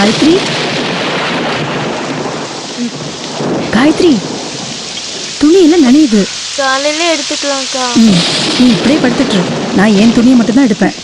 காயத்ரி, காயத்ரி, துணி எல்லாம் நனையுது. காலையில எடுத்துக்கலாம்க்கா. நீ இப்படியே படுத்துட்டு இரு. நான் என் துணியை மட்டும் தான் எடுப்பேன்.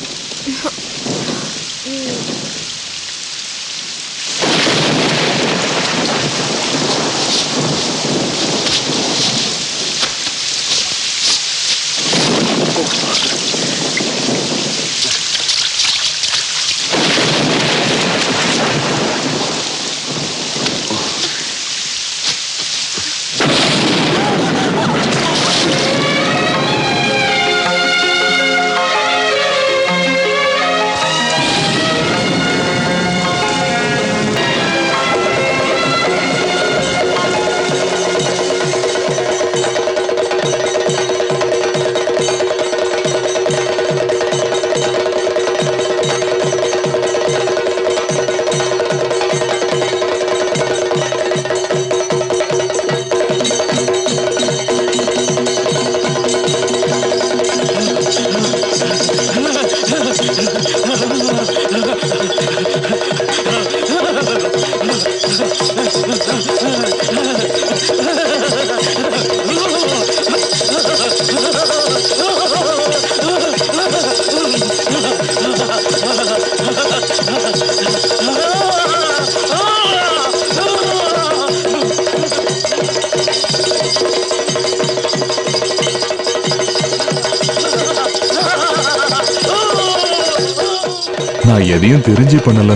நான் எதையும் தெரிஞ்சு பண்ணல,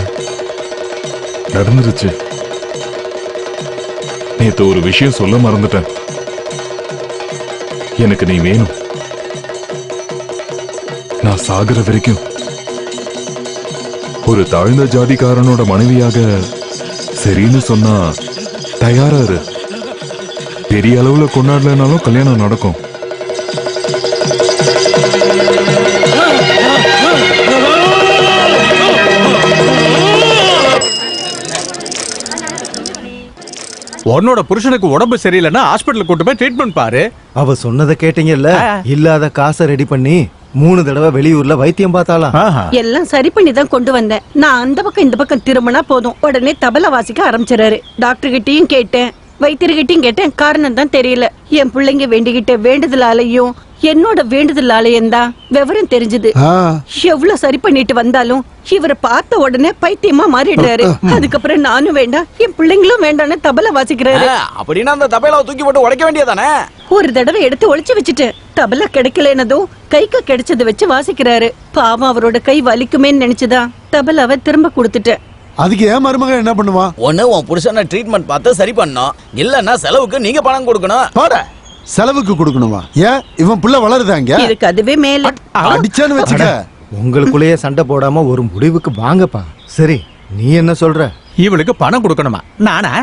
நடந்துருச்சு. நேத்து ஒரு விஷயம் சொல்ல மறந்துட்டேன். எனக்கு நீ வேணும். நான் சாகுற வரைக்கும் ஒரு தாழ்ந்த ஜாதிக்காரனோட மனைவியாக சரின்னு சொன்னா தயாரா இரு. பெரிய அளவுல கொண்டாடலனாலும் கல்யாணம் நடக்கும். உன்னோட புருஷனுக்கு உடம்பு சரியில்லைன்னா ஹாஸ்பிட்டல் கூட்டு போய் ட்ரீட்மெண்ட் பாரு. அவ சொன்னதை கேட்டீங்கல்ல? இல்லாத காசை ரெடி பண்ணி 3 தடவை வெளியூர்ல வைத்தியம் பார்த்தாலாம். எல்லாம் சரி பண்ணி தான் கொண்டு வந்தேன். நான் அந்த பக்கம் இந்த பக்கம் திரும்பினா போதும், உடனே தபல வாசிக்க ஆரம்பிச்சிடறாரு. டாக்டர் கிட்டையும் கேட்டேன், வைத்தியர்கிட்டையும் கேட்டேன். காரணம் தான் தெரியல. என் பிள்ளைங்க வேண்டிக்கிட்ட வேண்டுதலாலையும் என்னோட வேண்டுதலாலையும் தான் விவரம் தெரிஞ்சது. எவ்வளவு சரி பண்ணிட்டு வந்தாலும் இவரை பார்த்த உடனே பைத்தியமா மாறிடுறாரு. அதுக்கப்புறம் நானும் வேண்டாம், என் பிள்ளைங்களும் வேண்டாம்னு தபல வாசிக்கிறாரு. அப்படின்னா அந்த தபலாவை தூக்கி போட்டு உடைக்க வேண்டியதானே? ஒரு தடவை எடுத்து ஒளிச்சு வச்சுட்டேன். தபல கிடைக்கலனதும் கைக்கு கிடைச்சது வச்சு வாசிக்கிறாரு. பாவம், அவரோட கை வலிக்குமேன்னு நினைச்சுதான் தபலாவை திரும்ப கொடுத்துட்டேன். அதுக்கு ஏன் மருமக என்ன பண்ணுவா? ஒண்ணு உன் புருஷனை ட்ரீட்மெண்ட் பார்த்து சரி பண்ணணும், இல்லன்னா செலவுக்கு நீங்க பணம் கொடுக்கணும். போட, செலவுக்கு கொடுக்கணுமா? ஏன் இவன் புள்ள வளருதாங்க? இதுக்கு அதுவே மேல அடிச்சான்னு வச்சுக்க. உங்களுக்குள்ளேயே சண்டை போடாம ஒரு முடிவுக்கு வாங்கப்பா. சரி, நீ என்ன சொல்ற? இவளுக்கு பணம் கொடுக்கணுமா? நானா?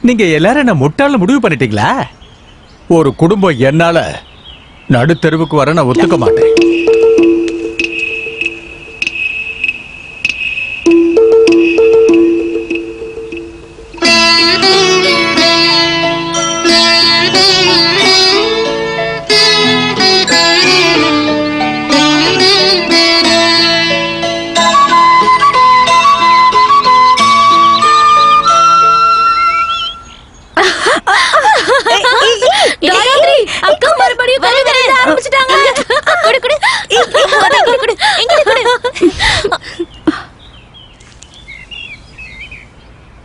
நீங்க எல்லாரும் என்ன முட்டாள்னு முடிவு பண்ணிட்டீங்களா? ஒரு குடும்பம் என்னால நடுத்தெருவுக்கு வர நான் ஒத்துக்க மாட்டேன்.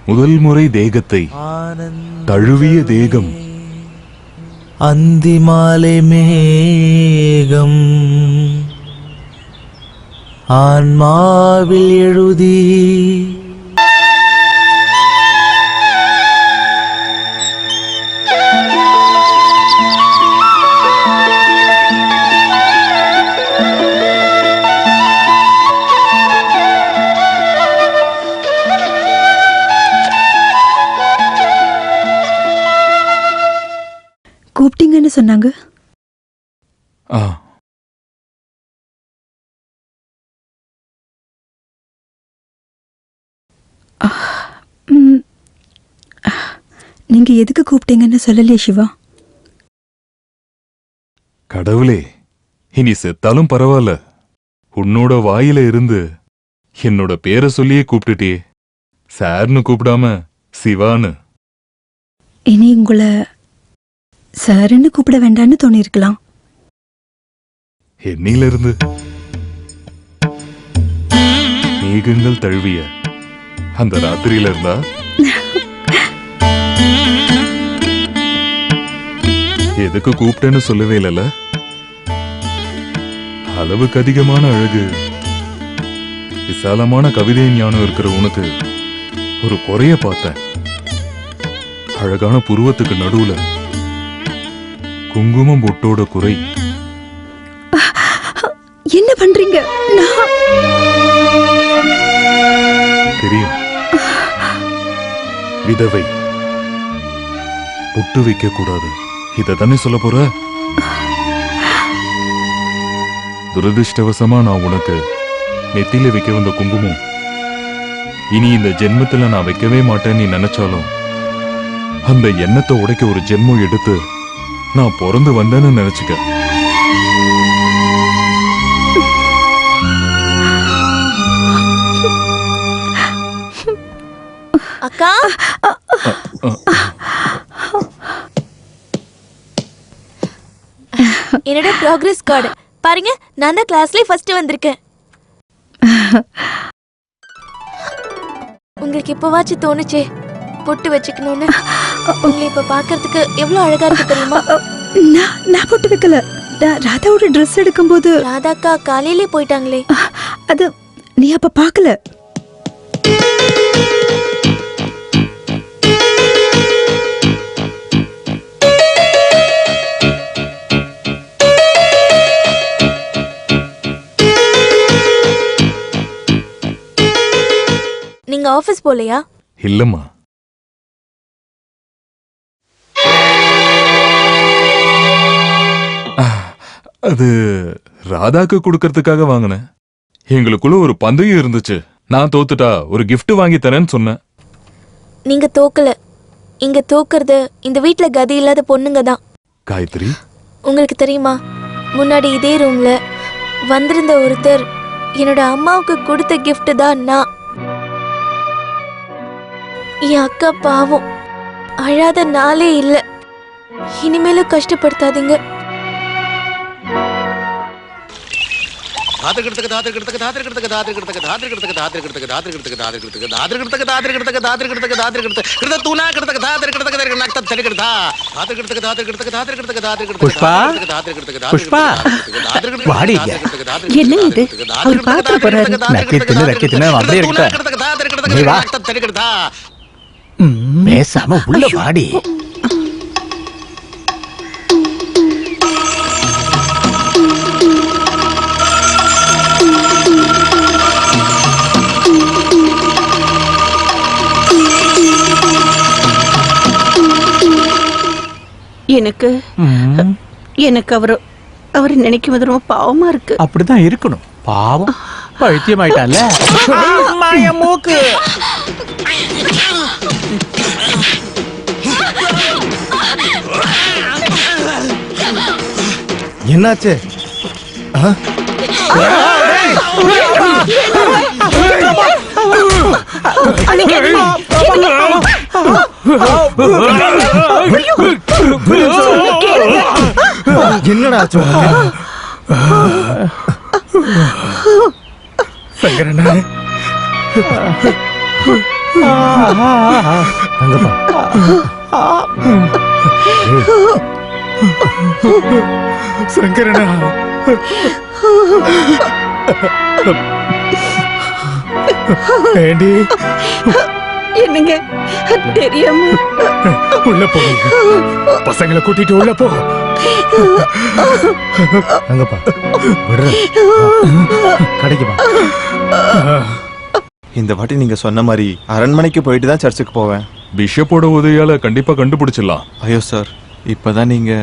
முதல் முறை தேகத்தை தழுவிய தேகம் அந்திமாலை மேகம் ஆன்மாவில் எழுதி கூப்பிட்டீங்கன்னு சொன்னாங்க. நீங்க எதுக்கு கூப்பிட்டீங்கன்னு சொல்லலையே சிவா? கடவுளே, இனி செத்தாலும் பரவாயில்ல, உன்னோட வாயில இருந்து என்னோட பேரை சொல்லியே கூப்பிட்டுட்டியே. சார்னு கூப்பிடாம சிவான்னு. இனி உங்களை சாருன்னு கூப்பிட வேண்டாம்னு தோணிருக்கலாம். என்னையில இருந்து மேகங்கள் தழுவிய அந்த ராத்திரியில இருந்தா எதுக்கு கூப்பிட்டேன்னு சொல்லவே இல்லைல்ல. அளவுக்கு அதிகமான அழகு, விசாலமான கவிதை ஞானம் இருக்கிற உனக்கு ஒரு குறைய பார்த்தேன். அழகான புருவத்துக்கு நடுவுல குங்குமம் பொட்டோட குறை. என்ன பண்றீங்க? தெரியும், விதவை பொட்டு வைக்க கூடாது. இத தானே சொல்ல போற? துரதிருஷ்டவசமா நான் உனக்கு நெத்தியில வைக்க வந்த குங்குமம் இனி இந்த ஜென்மத்துல நான் வைக்கவே மாட்டேன்னு நீ நினைச்சாலும் அந்த எண்ணத்தை உடைக்க ஒரு ஜென்மம் எடுத்து நான் பிறந்து வந்தேன்னு நினைச்சுக்க. அக்கா என்னோட ப்ராக்ரஸ் கார்டு பாருங்க. நான் தான் கிளாஸ்லயே ஃபர்ஸ்ட் வந்திருக்கேன். உங்களுக்கு இப்பவாச்சும் தோணுச்சே பொட்டு வச்சுக்கணும்னு? உங்களை இப்ப பாக்குறதுக்கு எவ்வளவு அழகா இருக்கு தெரியுமா? நான் போட்டு வைக்கல. ராதாவோட ட்ரெஸ் எடுக்கும்போது ராதாக்கா காலையிலே போயிட்டாங்களே. அது நீ அப்ப பாக்கல. நீங்க ஆபீஸ் போலையா? இல்லம்மா, அது ராதாக்கு கொடுக்கறதுக்காக வாங்கினேன். எங்களுக்குள்ள ஒரு பந்தயம் இருந்துச்சு. நான் தோத்துட்டா ஒரு gift வாங்கி தரேன்னு சொன்னேன். நீங்க தோக்கல. இங்க தோக்குறது இந்த வீட்ல கதி இல்லாத பொண்ணுங்க தான். காயத்ரி, உங்களுக்கு தெரியுமா, முன்னாடி இதே ரூம்ல வந்திருந்த ஒருத்தர் என்னோட அம்மாவுக்கு கொடுத்த gift தான் நான். என் அக்கா பாவம், அழாத நாளே இல்ல. இனிமேலும் கஷ்டப்படுத்தாதீங்க. புஷ்பா, புஷ்பா, வாடி இங்க. என்ன இது? அவர் பாத்திர போறாரு. நக்கிட்டுன்னு அப்படியே இருக்கட்ட. நீ வா. பேசாம உள்ள வாடி. எனக்கு அவரை நினைக்கும் போது ரொம்ப பாவமா இருக்கு. அப்படிதான் இருக்கணும். பாவம், பைத்தியம் ஆயிட்டான்ல. மூக்கு என்னாச்சு? என்னடா ஆச்சு? சங்கரண்ணா, சங்கரண்ணா, ஏண்டி என்னங்க தெரியாம உள்ள போங்க. பசங்களை கூட்டிட்டு உள்ள போ. அங்கப்பா விடுற கடைக்கு வா. இந்த வாட்டி நீங்க சொன்ன மாதிரி அரண்மனைக்கு போயிட்டு தான் சர்ச்சுக்கு போவேன். பிஷப்போட உதவியால கண்டிப்பா கண்டுபிடிச்சிடலாம். ஐயோ சார், இப்பதான் நீங்க...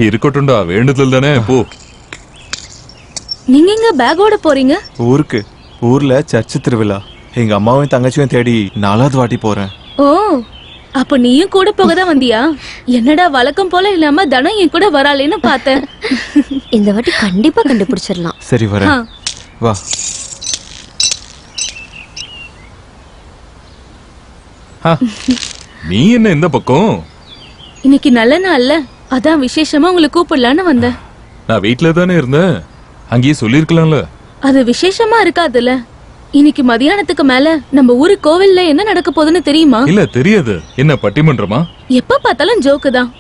இருக்கட்டும்டா, வேண்டுதல் தானே. போ. நீங்க எங்க பேக்கோட போறீங்க? ஊருக்கு. ஊர்ல சர்ச்சு திருவிழா. எங்க அம்மாவையும் தங்கச்சியும் தேடி 4வது வாட்டி போறேன். ஓ, அப்ப நீயும் கூட போக தான் வந்தியா? என்னடா வழக்கம் போல இல்லாம தனம் என் கூட வராளேன்னு பார்த்தேன். இந்த வாட்டி கண்டிப்பா கண்டுபிடிச்சிடலாம். சரி வரேன். வா. நீ என்ன இந்த பக்கம்? இன்னைக்கு நல்ல நாள்ல அதான் விசேஷமா உங்களை கூப்பிடலான்னு வந்தேன். நான் வீட்ல தானே இருந்தேன். அங்கேயே சொல்லிருக்கலாம்ல. அது விசேஷமா இருக்காதுல்ல. இன்னைக்கு மதியானத்துக்கு மேல நம்ம ஊரு கோவில்ல என்ன நடக்க போகுதுன்னு தெரியுமா? இல்ல தெரியாது. என்ன பட்டிமன்றமா? எப்ப பார்த்தாலும் ஜோக்கு தான்.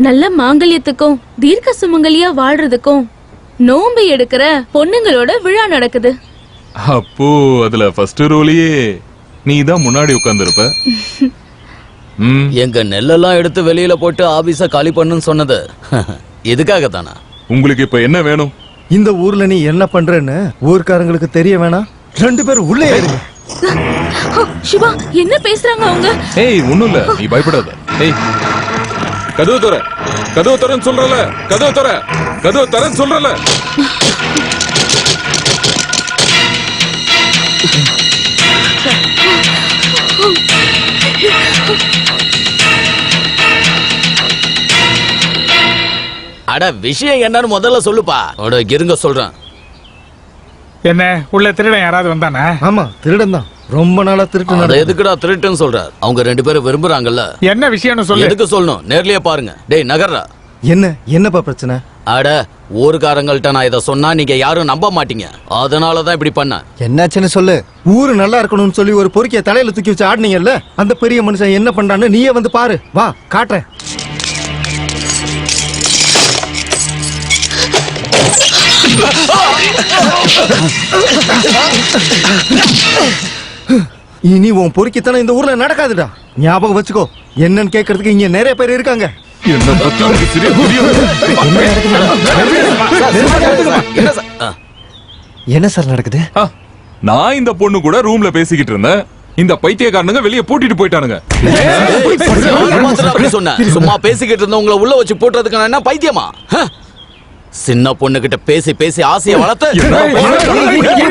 நல்ல மாங்கல்யத்துக்கும் தீர்க்க சுமங்கலியா வாழ்றதுக்கும் நோம்பு எடுக்கிற பொண்ணுங்களோட விழா நடக்குது. அப்போ அதுல ஃபர்ஸ்ட் ரோலையே நீ தான் முன்னாடி உட்கார்ந்திருப்ப. எங்க நெல்லெல்லாம் எடுத்து வெளியில போட்டு ஆபீஸ காலி பண்ணுன்னு சொன்னது இதுக்காக தானா? உங்களுக்கு இப்ப என்ன வேணும்? இந்த ஊர்ல நீ என்ன பண்றேன்னு ஊர்க்காரங்களுக்கு தெரிய வேணாம். 2 பேரும் உள்ளே ஏறுங்க. சிவா, என்ன பேசுறாங்க அவங்க? ஏய் ஒண்ணும் இல்ல, நீ பயப்படாத. ஏய் கதவு தர, கதவு தரன்னு சொல்றல, கதவு தர, கதவு தரன்னு சொல்றல. அட விஷயம் என்னன்னு முதல்ல சொல்லுப்பா. அட இருங்க சொல்றேன். என்ன உள்ள திருடன் யாராவது வந்தானா? ஆமா, திருடன் தான். ரொம்ப நாளா திருட்டு அட நடக்குது. எதுக்குடா திருட்டுன்னு சொல்ற? அவங்க 2 பேரும் விரும்புறாங்கல்ல. என்ன விஷயம்னு சொல்லு. எதுக்கு சொல்லணும்? நேர்லயே பாருங்க. டேய் நகர்றா. என்னப்பா பிரச்சனை? அட ஊருக்காரங்கள்ட்ட நான் இதை சொன்னா நீங்க யாரும் நம்ப மாட்டீங்க. அதனாலதான் இப்படி பண்ண. என்னாச்சுன்னு சொல்லு. ஊரு நல்லா இருக்கணும்னு சொல்லி ஒரு பொறுக்கிய தலையில தூக்கி வச்சு ஆடுனீங்கல்ல, அந்த பெரிய மனுஷன் என்ன பண்றான்னு நீயே வந்து பாரு. வா காட்டுறேன். இனி உன் பொறுக்கித்தனம் இந்த ஊர்ல நடக்காதுடா. ஞாபகம் வச்சுக்கோ. என்னன்னு கேக்குறதுக்கு இங்க நிறைய பேர் இருக்காங்க. என்ன பத்தி உனக்கு சரியா புரியும்? என்ன சார் நடக்குது? நான் இந்த பொண்ணு கூட ரூம்ல பேசிக்கிட்டு இருந்தேன். இந்த பைத்தியக்காரனுங்க வெளிய பூட்டிட்டு போயிட்டானுங்க. அப்படி சொன்ன சும்மா பேசிக்கிட்டு இருந்த உங்களை உள்ள வச்சு போட்டுறதுக்கு நான் என்ன பைத்தியமா? சின்ன பொண்ணு கிட்ட பேசி பேசி ஆசையை வளர்த்து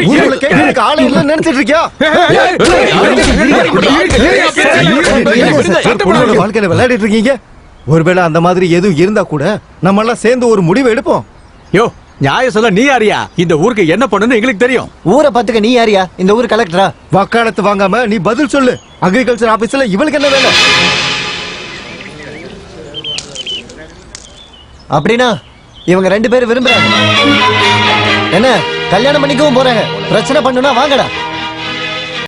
ஊருல கேட்கறதுக்கு ஆளே இல்லைன்னு நினைச்சிட்டு இருக்கியா? பொண்ணோட வாழ்க்கையில விளையாடிட்டு இருக்கீங்க. ஒருவேளை அந்த மாதிரி எதுவும் இருந்தா கூட நம்ம எல்லாம் சேர்ந்து ஒரு முடிவு எடுப்போம். யோ, நியாயம் சொல்ல நீ யாரியா? இந்த ஊருக்கு என்ன பண்ணணும்னு எங்களுக்கு தெரியும். ஊரை பாத்துக்க நீ யாரியா? இந்த ஊர் கலெக்டரா? வக்காலத்து வாங்காம நீ பதில் சொல்லு. அக்ரிகல்ச்சர் ஆபீஸ்ல இவளுக்கு என்ன வேலை? அப்படின்னா இவங்க 2 பேரும் விரும்புறாங்க. என்ன கல்யாணம் பண்ணிக்கவும் போறாங்க. பிரச்சனை பண்ணுனா வாங்கடா.